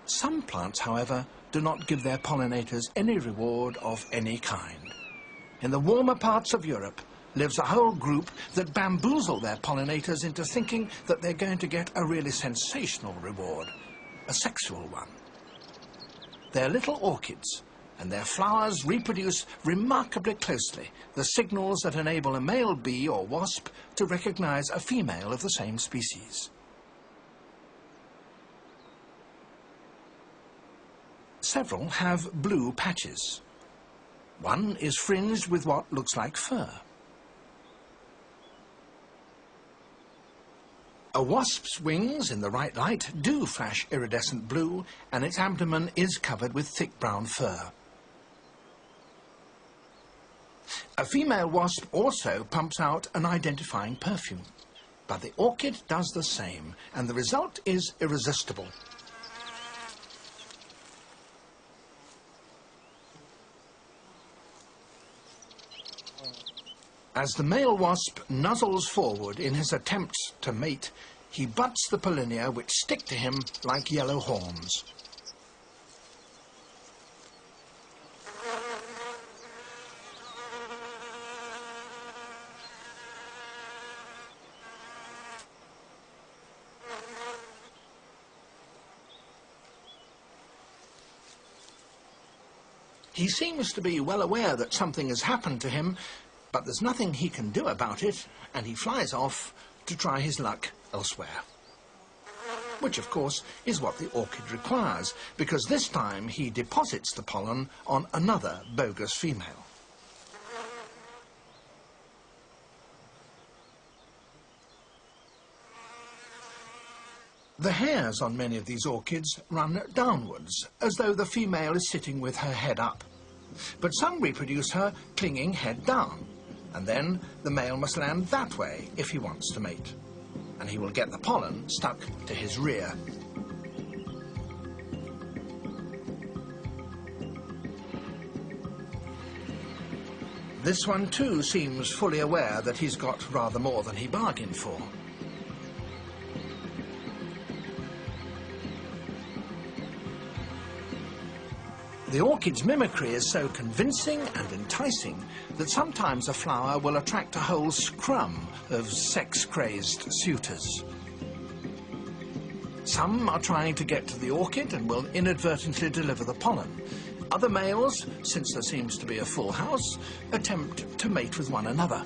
Some plants, however, do not give their pollinators any reward of any kind. In the warmer parts of Europe lives a whole group that bamboozle their pollinators into thinking that they're going to get a really sensational reward, a sexual one. They're little orchids, and their flowers reproduce remarkably closely the signals that enable a male bee or wasp to recognize a female of the same species. Several have blue patches. One is fringed with what looks like fur. A wasp's wings, in the right light, do flash iridescent blue, and its abdomen is covered with thick brown fur. A female wasp also pumps out an identifying perfume, but the orchid does the same, and the result is irresistible. As the male wasp nuzzles forward in his attempts to mate, he butts the pollinia which stick to him like yellow horns. He seems to be well aware that something has happened to him, but there's nothing he can do about it, and he flies off to try his luck elsewhere. Which, of course, is what the orchid requires, because this time he deposits the pollen on another bogus female. The hairs on many of these orchids run downwards, as though the female is sitting with her head up. But some reproduce her clinging head down, and then the male must land that way if he wants to mate, and he will get the pollen stuck to his rear. This one too seems fully aware that he's got rather more than he bargained for. The orchid's mimicry is so convincing and enticing that sometimes a flower will attract a whole scrum of sex-crazed suitors. Some are trying to get to the orchid and will inadvertently deliver the pollen. Other males, since there seems to be a full house, attempt to mate with one another.